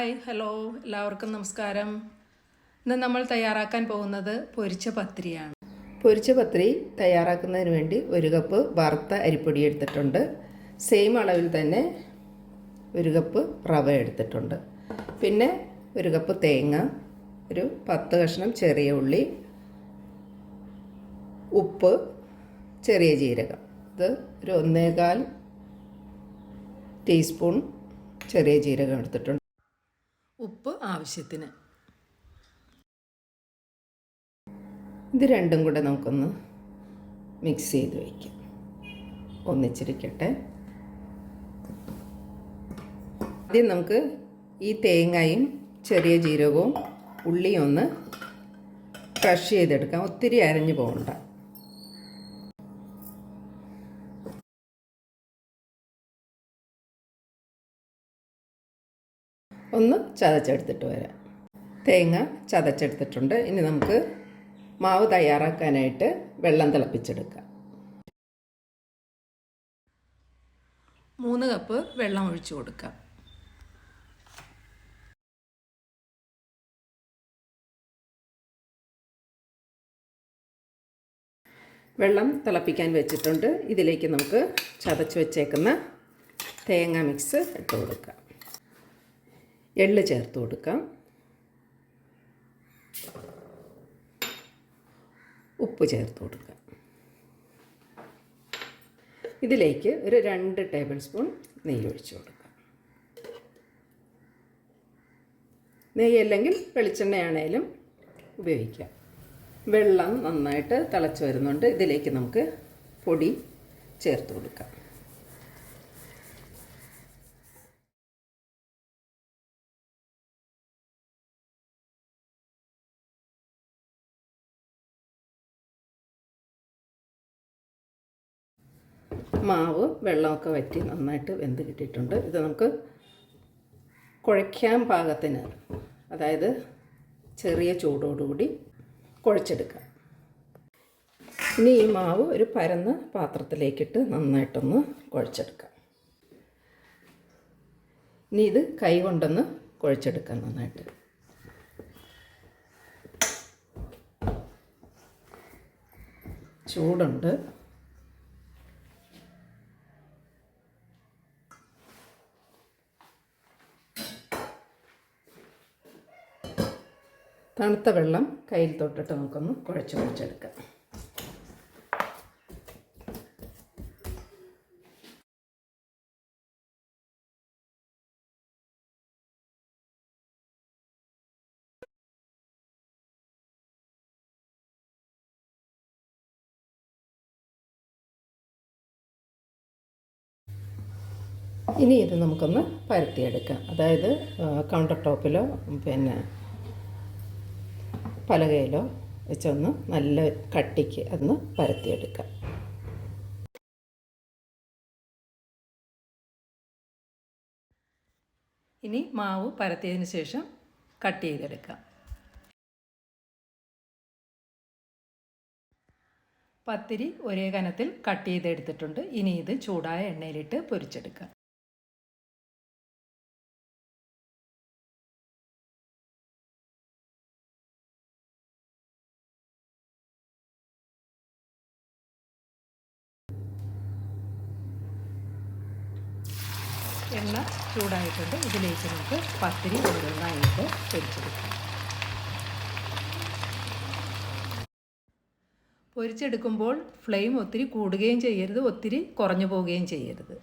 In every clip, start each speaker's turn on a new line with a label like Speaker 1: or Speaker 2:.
Speaker 1: Hi hello എല്ലാവർക്കും നമസ്കാരം. ഇന്ന് നമ്മൾ തയ്യാറാക്കാൻ പോകുന്നത് പൊരിച്ച പത്തിരിയാണ്.
Speaker 2: പൊരിച്ച പത്തിരി തയ്യാറാക്കുന്നതിന് വേണ്ടി 1 കപ്പ് വറുത്ത അരിപ്പൊടി എടുത്തിട്ടുണ്ട്. സെയിം അളവിൽ തന്നെ 1 കപ്പ് റവ എടുത്തിട്ടുണ്ട്. പിന്നെ 1 കപ്പ് തേങ്ങ, ഒരു 10 കഷ്ണം ചെറിയ ഉള്ളി, ഉപ്പ്, ചെറിയ ജീരകം. ഇത് ഒരു 1.25 ടീസ്പൂൺ ചെറിയ ജീരകം എടുത്തിട്ടുണ്ട്.
Speaker 1: ഉപ്പ് ആവശ്യത്തിന്.
Speaker 2: ഇത് രണ്ടും കൂടെ നമുക്കൊന്ന് മിക്സ് ചെയ്ത് വയ്ക്കാം, ഒന്നിച്ചിരിക്കട്ടെ. ആദ്യം നമുക്ക് ഈ തേങ്ങയും ചെറിയ ജീരകവും ഉള്ളിയും ഒന്ന് ക്രഷ് ചെയ്തെടുക്കാം. ഒത്തിരി അരഞ്ഞു പോകണ്ട. ഒന്ന് ചതച്ചെടുത്തിട്ട് വരാം. തേങ്ങ ചതച്ചെടുത്തിട്ടുണ്ട്. ഇനി നമുക്ക് മാവ് തയ്യാറാക്കാനായിട്ട് വെള്ളം തിളപ്പിച്ചെടുക്കാം.
Speaker 1: 3 കപ്പ് വെള്ളം ഒഴിച്ചു കൊടുക്കാം.
Speaker 2: വെള്ളം തിളപ്പിക്കാൻ വെച്ചിട്ടുണ്ട്. ഇതിലേക്ക് നമുക്ക് ചതച്ച് വെച്ചേക്കുന്ന തേങ്ങ മിക്സ് ഇട്ട് കൊടുക്കാം. എള്ള് ചേർത്ത് കൊടുക്കാം. ഉപ്പ് ചേർത്ത് കൊടുക്കാം. ഇതിലേക്ക് ഒരു 2 ടേബിൾ സ്പൂൺ നെയ്യ് ഒഴിച്ച് കൊടുക്കാം. നെയ്യ് അല്ലെങ്കിൽ വെളിച്ചെണ്ണയാണേലും ഉപയോഗിക്കാം. വെള്ളം നന്നായിട്ട് തിളച്ച് വരുന്നുണ്ട്. ഇതിലേക്ക് നമുക്ക് പൊടി ചേർത്ത് കൊടുക്കാം. മാവ് വെള്ളമൊക്കെ വറ്റി നന്നായിട്ട് വെന്ത് കിട്ടിയിട്ടുണ്ട്. ഇത് നമുക്ക് കുഴയ്ക്കാൻ പാകത്തിന്, അതായത് ചെറിയ ചൂടോടുകൂടി കുഴച്ചെടുക്കാം. ഇനി ഈ മാവ് ഒരു പരന്ന പാത്രത്തിലേക്കിട്ട് നന്നായിട്ടൊന്ന് കുഴച്ചെടുക്കാം. ഇനി ഇത് കൈ കൊണ്ടൊന്ന് കുഴച്ചെടുക്കാം നന്നായിട്ട്. ചൂടുണ്ട്. തണുത്ത വെള്ളം കയ്യിൽ തൊട്ടിട്ട് നമുക്കൊന്ന് കുഴച്ചെടുക്കാം. ഇനി ഇത് നമുക്കൊന്ന് പരത്തിയെടുക്കാം. അതായത് കൗണ്ടർ ടോപ്പിലോ പിന്നെ പലകയിലോ വെച്ചൊന്ന് നല്ല കട്ടിക്ക് അതൊന്ന് പരത്തിയെടുക്കാം.
Speaker 1: ഇനി മാവ് പരത്തിയതിന് ശേഷം കട്ട് ചെയ്തെടുക്കാം. പത്തിരി ഒരേ കനത്തിൽ കട്ട് ചെയ്തെടുത്തിട്ടുണ്ട്. ഇനി ഇത് ചൂടായ എണ്ണയിലിട്ട് പൊരിച്ചെടുക്കാം. എണ്ണ ചൂടായിട്ടുണ്ട്. ഇതിലേക്ക് നമുക്ക് പത്തിരി ഓരോന്നായിട്ട് പൊരിച്ചെടുക്കാം. പൊരിച്ചെടുക്കുമ്പോൾ ഫ്ലെയിം ഒത്തിരി കൂടുകയും ചെയ്യരുത്, ഒത്തിരി കുറഞ്ഞു പോവുകയും ചെയ്യരുത്.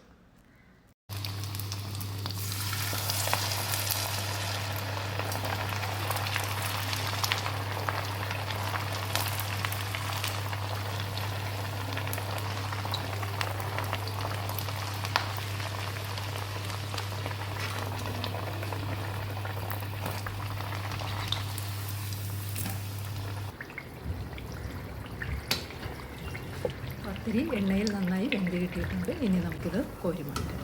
Speaker 1: പത്തിരി എണ്ണയിൽ നന്നായി വെന്ത് കിട്ടിയിട്ടുണ്ട്. ഇനി നമുക്കിത് കോരി മാറ്റാം.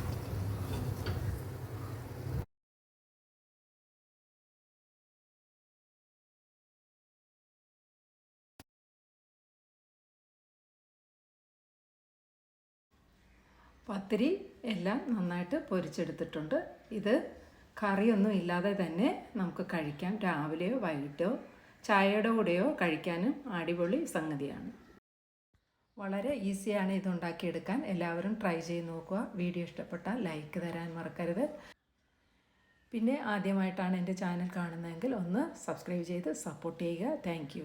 Speaker 1: പത്തിരി എല്ലാം നന്നായിട്ട് പൊരിച്ചെടുത്തിട്ടുണ്ട്. ഇത് കറിയൊന്നും ഇല്ലാതെ തന്നെ നമുക്ക് കഴിക്കാം. രാവിലെയോ വൈകിട്ടോ ചായയുടെ കൂടെയോ കഴിക്കാനും അടിപൊളി സംഗതിയാണ്. വളരെ ഈസിയാണ് ഇത് ഉണ്ടാക്കിയെടുക്കാൻ. എല്ലാവരും ട്രൈ ചെയ്ത് നോക്കുക. വീഡിയോ ഇഷ്ടപ്പെട്ടാൽ ലൈക്ക് തരാൻ മറക്കരുത്. പിന്നെ ആദ്യമായിട്ടാണ് എൻ്റെ ചാനൽ കാണുന്നതെങ്കിൽ ഒന്ന് സബ്സ്ക്രൈബ് ചെയ്ത് സപ്പോർട്ട് ചെയ്യുക. താങ്ക്